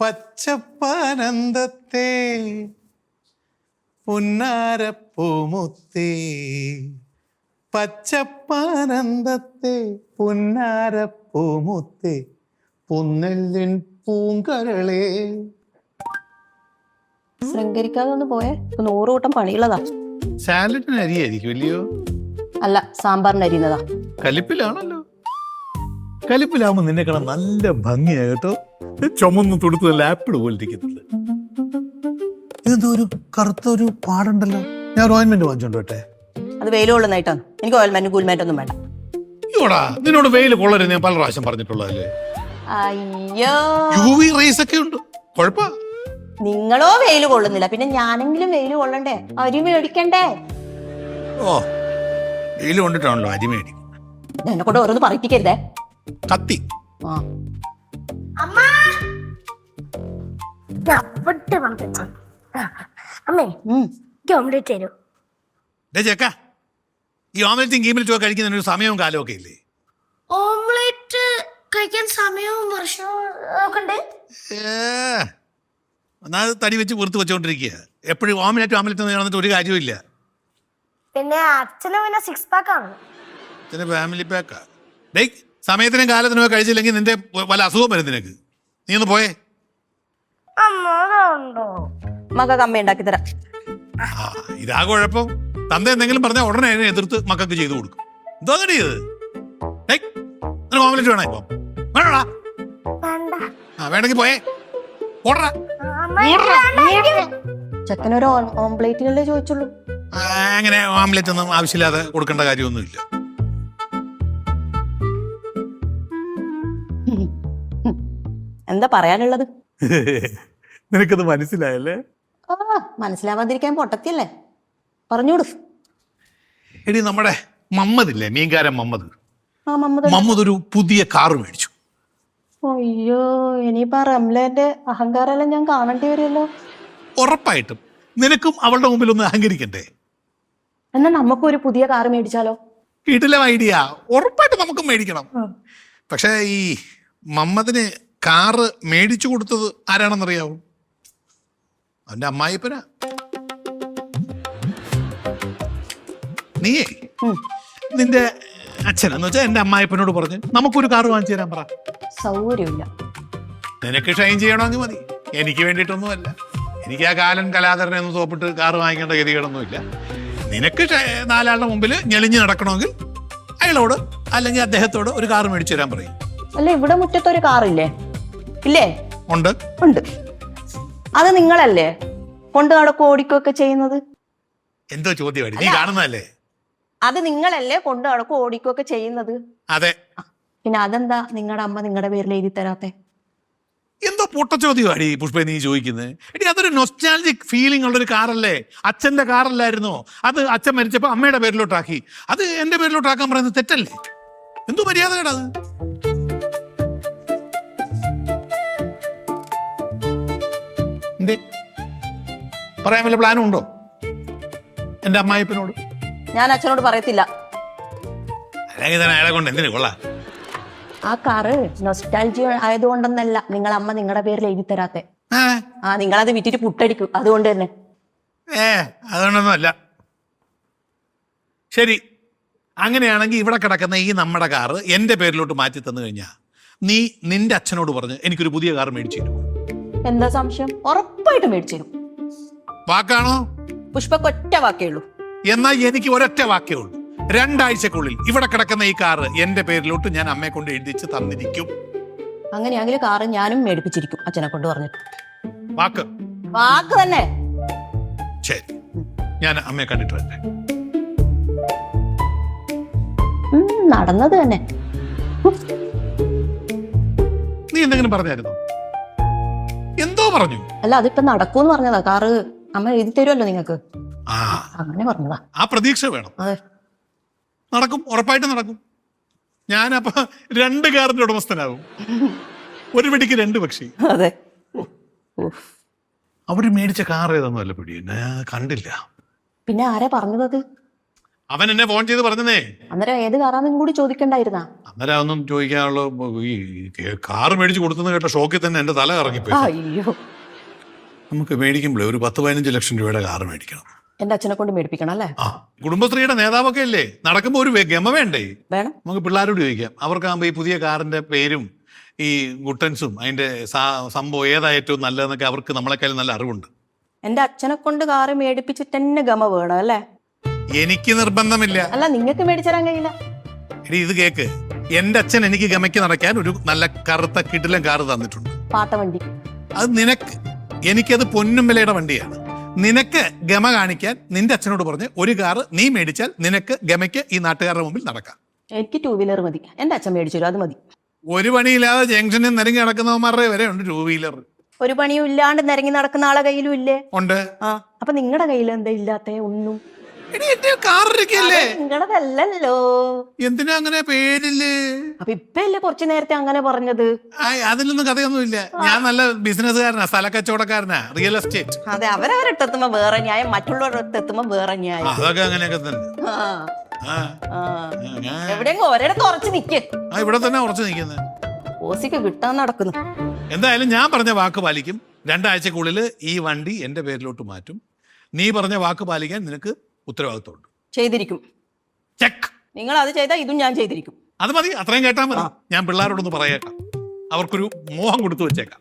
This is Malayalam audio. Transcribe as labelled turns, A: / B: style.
A: പച്ചപ്പാനന്ദത്തെ പുന്നാരപ്പൂമുത്തേ, പച്ചപ്പാനന്ദത്തെ പുന്നാരപ്പൂമുത്തേ, പുന്നെല്ലിൻ പൂങ്കരളേ.
B: ശൃംഗരിക്കാതെ ഒന്ന് പോയേ, 100 കൂട്ടം പണിയുള്ളതാ.
A: സാലഡിന് അരിയായിരിക്കും അല്ലയോ?
B: അല്ല, സാമ്പാറിന് അരിയുന്നതാ.
A: കലിപ്പിലാണല്ലോ. കലിപ്പിലാവുമ്പോ നിന്നെ കാണാൻ നല്ല ഭംഗിയാ കേട്ടോ. ചുമന്ന് തൊടുത്ത് നല്ല ആപ്പിൾ പോലെ ഇരിക്കുന്നുണ്ട്. ഇതെന്തോ ഒരു കറുത്ത ഒരു പാടുണ്ടല്ലോ. ഞാൻ ഒരു ഓയിൻമെന്റ് വാങ്ങിച്ചോണ്ട് വരട്ടെ?
B: അത് വെയിൽ കൊള്ളുന്നതായിട്ടാണ്. എനിക്ക് ഓയിൽമെന്റും കൂൽമെന്റും ഒന്നും വേണ്ട.
A: അയ്യോടാ, നിന്നോട് വെയിൽ കൊള്ളരുത് ഞാൻ പല പ്രാവശ്യം പറഞ്ഞിട്ടുള്ളതല്ലേ.
B: അയ്യോ,
A: UV റേസ് ഒക്കെ ഉണ്ട്, കുഴപ്പാ.
B: നിങ്ങളോ വെയിൽ കൊള്ളുന്നില്ല, പിന്നെ ഞാനെങ്കിലും വെയിൽ കൊള്ളണ്ടേ? അരി മേടിക്കണ്ടേ?
A: ഓ, വെയിൽ കൊണ്ടിട്ടാണല്ലോ അരി മേടിക്കും.
B: എന്നെ കൊണ്ട് ഓരോന്ന് പറയിപ്പിക്കരുതേ.
A: കത്തി
B: ആ,
C: അമ്മേ ഓംലെറ്റ് തരൂ.
A: ചേക്ക, ഈ ഓംലെറ്റും ഗീമിലിറ്റും ഒക്കെ കഴിക്കുന്നതിന് ഒരു സമയവും കാലവും ഒക്കെ ഇല്ലേ?
C: ഓംലെറ്റ് കഴിക്കാൻ സമയവും വർഷവും ഒക്കെ ഉണ്ട്.
A: ഒന്നാമത് തടി വെച്ച് പുറത്ത് വെച്ചോണ്ടിരിക്കുക. എപ്പോഴും ഓംലെറ്റ് നടന്നിട്ട് ഒരു കാര്യമില്ല.
C: പിന്നെ അച്ഛന് പിന്നെ 6 പാക്ക് ആണ്.
A: അച്ഛന് ഫാമിലി പാക്കാ. ഡേ, സമയത്തിനും കാലത്തിനും കഴിച്ചില്ലെങ്കിൽ നിന്റെ വല്ല അസുഖം വരും നിനക്ക്. നീ ഒന്ന് പോയേ.
C: അമ്മോ
B: മകൾക്ക് അമ്മ ഉണ്ടാക്കി തരാം.
A: ഇതാ കുഴപ്പം. തന്ത എന്തെങ്കിലും പറഞ്ഞാൽ ഉടനെ അതിനെ എതിർത്ത് മക്കൾക്ക് ചെയ്തു കൊടുക്കും. എന്തോ ഇത്? ഓംലെറ്റ് വേണോ ഇപ്പം? വേണോടാ? വേണമെങ്കിൽ പോയേ. ഓടറാ.
B: ചെക്കനൊരു ഓംപ്ലേറ്റിനല്ലേ ചോദിച്ചുള്ളൂ.
A: അങ്ങനെ ഓംലെറ്റ് ഒന്നും ആവശ്യമില്ലാതെ കൊടുക്കേണ്ട കാര്യമൊന്നുമില്ല.
B: എന്താ പറയാനുള്ളത്?
A: നിനക്കത് മനസ്സിലായല്ലേ?
B: ആ, മനസ്സിലാവാതിരിക്കാൻ പൊട്ടത്തിയല്ലേ, പറഞ്ഞോളൂ.
A: എടി, നമ്മുടെ മമ്മദില്ലേ, മീൻകാരൻ മമ്മദ്,
B: ആ, മമ്മദ്
A: മമ്മദ് ഒരു പുതിയ കാറ് മേടിച്ചു.
B: അയ്യോ, ഇനിയിപ്പോ റംലേന്റെ അഹങ്കാരെല്ലാം ഞാൻ കാണേണ്ടി വരുമല്ലോ.
A: ഉറപ്പായിട്ടും നിനക്കും അവളുടെ മുമ്പിൽ ഒന്ന് അഹങ്കരിക്കണ്ടേ?
B: എന്നാ നമുക്കും ഒരു പുതിയ കാറ് മേടിച്ചാലോ?
A: കിടില ഐഡിയ. ഉറപ്പായിട്ടും നമുക്കും മേടിക്കണം. പക്ഷേ ഈ മമ്മദിന് കാറ് മേടിച്ചു കൊടുത്തത് ആരാണെന്നറിയാവോ? അവന്റെ അമ്മായിപ്പനാ. നീയേ നിന്റെ അച്ഛനെന്ന് വെച്ചാൽ എന്റെ അമ്മായിപ്പനോട് പറഞ്ഞ് നമുക്കൊരു കാറ് വാങ്ങിച്ചു തരാൻ പറ.
B: സൗകര്യമില്ല.
A: നിനക്ക് ഷൈൻ ചെയ്യണമെങ്കിൽ മതി, എനിക്ക് വേണ്ടിയിട്ടൊന്നുമല്ല. എനിക്ക് ആ കാലൻ കലാധരനെ ഒന്ന് തോപ്പിട്ട് കാറ് വാങ്ങിക്കേണ്ട ഗതികേടൊന്നുമില്ല. നിനക്ക് 4 ആളുടെ മുമ്പിൽ ഞെളിഞ്ഞ് നടക്കണമെങ്കിൽ അയാളോട് അല്ലെങ്കിൽ അദ്ദേഹത്തോട് ഒരു കാറ് മേടിച്ചു തരാൻ പറയും.
B: അല്ല, ഇവിടെ മുറ്റത്തൊരു കാറില്ലേ? ഇല്ലേ?
A: ഉണ്ട്.
B: ഉണ്ട്. അത് നിങ്ങളല്ലേ കൊണ്ട് നടക്കും ഓടിക്കുകയൊക്കെ ചെയ്യുന്നത്?
A: എന്തോ ചോദ്യമാണ്, നീ കാണുന്നതല്ലേ?
B: അത് നിങ്ങളല്ലേ കൊണ്ട് നടക്കും ഓടിക്കുകയൊക്കെ ചെയ്യുന്നത്?
A: അതെ.
B: പിന്നെ അതെന്താ നിങ്ങളുടെ അമ്മ നിങ്ങളുടെ പേരിൽ എഴുതി തരാത്തെ?
A: എന്തോ പൊട്ട ചോദ്യമാണ് ഈ പുഷ്പ നീ ചോദിക്കുന്നത്. എടി, അതൊരു നൊസ്റ്റാൾജിക് ഫീലിംഗ് ഉള്ളൊരു കാറല്ലേ? അച്ഛന്റെ കാറല്ലായിരുന്നോ? അത് അച്ഛൻ മരിച്ചപ്പോ അമ്മയുടെ പേരിലോട്ടാക്കി. അത് എന്റെ പേരിലോട്ടാക്കാൻ പറയുന്നത് തെറ്റല്ലേ? എന്തോ മര്യാദകേടാ അത്. എന്തേ, പറയാൻ വല്ല പ്ലാനും ഉണ്ടോ എന്റെ അമ്മായിപ്പനോട്?
B: ഞാൻ അച്ഛനോട് പറയത്തില്ല.
A: അല്ലെങ്കിൽ തന്നെ അയാളെ കൊണ്ട് എന്തിനു കൊള്ളാം?
B: ആ കാറ് നൊസ്റ്റാൾജി ആയതുകൊണ്ടെന്നല്ല നിങ്ങളെ അമ്മ നിങ്ങളുടെ പേരിൽ എഴുതി തരാത്തെ. ആ, നിങ്ങളത് വിറ്റിട്ട് പുട്ടടിക്കും, അതുകൊണ്ട് തന്നെ.
A: അതുകൊണ്ടൊന്നും അല്ല. ശരി, അങ്ങനെയാണെങ്കിൽ ഇവിടെ കിടക്കുന്ന ഈ നമ്മുടെ കാറ് എന്റെ പേരിലോട്ട് മാറ്റി തന്നു കഴിഞ്ഞാൽ നീ നിന്റെ അച്ഛനോട് പറഞ്ഞ് എനിക്കൊരു പുതിയ കാർ മേടിച്ചു തരുമോ?
B: എന്താ സംശയം? ഉറപ്പായിട്ട് മേടിച്ചു തരും.
A: വാക്കാണോ?
B: പുഷ്പക്കൊറ്റ വാക്കേ ഉള്ളൂ.
A: എന്നാൽ എനിക്ക് ഒരൊറ്റ വാക്കേ ഉള്ളൂ. 2 ആഴ്ചക്കുള്ളിൽ ഇവിടെ കിടക്കുന്ന ഈ കാറ് എന്റെ പേരിലോട്ട് ഞാൻ അമ്മയെ കൊണ്ട് എഴുതിച്ച് തന്നിരിക്കും.
B: അങ്ങനെയാണെങ്കിൽ കാറ് ഞാനും മേടിപ്പിച്ചിരിക്കും അച്ഛനെ കൊണ്ട് പറഞ്ഞിട്ട്.
A: വാക്ക്?
B: വാക്ക് തന്നെ.
A: ശരി, ഞാൻ അമ്മയെ കണ്ടിട്ട് വരട്ടെ.
B: നടന്നത് തന്നെ.
A: നീ എന്തെങ്കിലും പറഞ്ഞായിരുന്നോ? എന്തോ പറഞ്ഞു.
B: അല്ല, അതിപ്പോ നടക്കൂന്ന് പറഞ്ഞതാ. കാറ് അമ്മ എഴുതി തരുമല്ലോ നിങ്ങൾക്ക്, അങ്ങനെ പറഞ്ഞതാ.
A: ആ പ്രതീക്ഷ വേണം.
B: അതെ,
A: നടക്കും, ഉറപ്പായിട്ട് നടക്കും. ഞാനപ്പോ 2 കാറിന്റെ ഉടമസ്ഥനാകും. ഒരു വെടിക്ക് 2 പക്ഷി.
B: അതെ.
A: അവര് മേടിച്ച കാർ ഏതൊന്നും അല്ല പിടി, കണ്ടില്ല.
B: പിന്നെ ആരാ പറഞ്ഞത്?
A: അവൻ എന്നെ ഫോൺ ചെയ്ത് പറഞ്ഞതേ.
B: അന്നേരം ഏത് കാറാന്നും കൂടി ചോദിക്കണ്ടായിരുന്നാ?
A: അന്നേരം അതൊന്നും ചോദിക്കാനുള്ള ഈ കാറ് മേടിച്ച് കൊടുത്തെന്ന് കേട്ട ഷോക്കിൽ തന്നെ എന്റെ തല കറങ്ങിപ്പോയി.
B: അയ്യോ,
A: നമുക്ക് മേടിക്കുമ്പോഴേ ഒരു 10-15 ലക്ഷം രൂപയുടെ കാറ് മേടിക്കണം.
B: എന്റെ അച്ഛനെ കൊണ്ട് മേടിപ്പിക്കണം അല്ലേ?
A: ആ, കുടുംബശ്രീയുടെ നേതാവൊക്കെ അല്ലേ, നടക്കുമ്പോ ഒരു ഗമ വേണ്ടേ?
B: വേണം.
A: നമുക്ക് പിള്ളേരോട് ചോദിക്കാം. അവർക്കാകുമ്പോ ഈ പുതിയ കാറിന്റെ പേരും ഈ ഗുട്ടൻസും അതിന്റെ സംഭവം ഏതാ ഏറ്റവും നല്ലതെന്നൊക്കെ അവർക്ക് നമ്മളെക്കാളും നല്ല അറിവുണ്ട്.
B: എന്റെ അച്ഛനെ കൊണ്ട് കാറ് മേടിപ്പിച്ചിട്ട് തന്നെ ഗമ വേണം അല്ലേ?
A: എനിക്ക് നിർബന്ധമില്ല.
B: അല്ല, നിങ്ങൾക്ക് മേടിച്ചരാൻ കഴിയില്ല.
A: എടി ഇത് കേക്ക്, എന്റെ അച്ഛൻ എനിക്ക് ഗമയ്ക്ക് നടക്കാൻ ഒരു നല്ല കറുത്ത കിടിലൻ കാറ് തന്നിട്ടുണ്ട്.
B: പാട്ട വണ്ടി.
A: അത് നിനക്ക്, എനിക്കത് പൊന്നും വിലയുടെ വണ്ടിയാണ്. നിനക്ക് ഗമ കാണിക്കാൻ നിന്റെ അച്ഛനോട് പറഞ്ഞ് ഒരു കാറ് നീ മേടിച്ചാൽ നിനക്ക് ഗമയ്ക്ക് ഈ നാട്ടുകാരുടെ മുമ്പിൽ നടക്കാം.
B: എനിക്ക് 2 വീലർ മതി. എന്റെ അച്ഛൻ മേടിച്ചു തരും, അത് മതി.
A: ഒരു പണിയില്ലാതെ ജംഗ്ഷനിൽ നിരങ്ങി നടക്കുന്നവന്മാരുടെ വരെ ഉണ്ട് 2 വീലർ.
B: ഒരു പണിയും ഇല്ലാണ്ട് നിരങ്ങി നടക്കുന്ന ആളെ കയ്യിലും ഇല്ലേ?
A: ഉണ്ട്.
B: ആ, അപ്പൊ നിങ്ങളുടെ കയ്യിൽ എന്താ ഇല്ലാത്ത ഒന്നും?
A: കാറിരിക്കല്ലേ?
B: നിങ്ങളതല്ലല്ലോ.
A: എന്തിനാ അങ്ങനെ പേരില്?
B: അപ്പൊ ഇപ്പല്ലേ കുറച്ചു നേരത്തെ അങ്ങനെ പറഞ്ഞത്?
A: അതിലൊന്നും കഥയൊന്നുമില്ല. ഞാൻ നല്ല ബിസിനസ്സുകാരനാ, സ്ഥല കച്ചവടക്കാരനാ, റിയൽ എസ്റ്റേറ്റ്.
B: അതെ, അവരവരെത്തെത്തുമ്പോ വേറെ ന്യായം, മറ്റുള്ളവരുടെ എത്തുമ്പോ വേറെ ന്യായം.
A: അതൊക്കെ അങ്ങനെയൊക്കെ തന്നെ.
B: എവിടെയെങ്കിലും ഒരിടത്ത് ഉറച്ചു നിക്ക്.
A: ഇവിടെ തന്നെ ഉറച്ചു നിൽക്കുന്നത്.
B: ഓസിക്ക് കിട്ടാൻ നടക്കുന്നു.
A: എന്തായാലും ഞാൻ പറഞ്ഞ വാക്ക് പാലിക്കും. 2 ആഴ്ചക്കുള്ളിൽ ഈ വണ്ടി എന്റെ പേരിലോട്ട് മാറ്റും. നീ പറഞ്ഞ വാക്ക് പാലിക്കാൻ നിനക്ക് ഉത്തരവാദിത്വമുണ്ട്.
B: ചെയ്തിരിക്കും.
A: ചെക്ക്.
B: നിങ്ങൾ അത് ചെയ്താൽ ഇതും ഞാൻ ചെയ്തിരിക്കും.
A: അത് മതി, അത്രയും കേട്ടാൽ മതി. ഞാൻ പിള്ളേരോടൊന്ന് പറയേക്കാം, അവർക്കൊരു മോഹം കൊടുത്തു വെച്ചേക്കാം.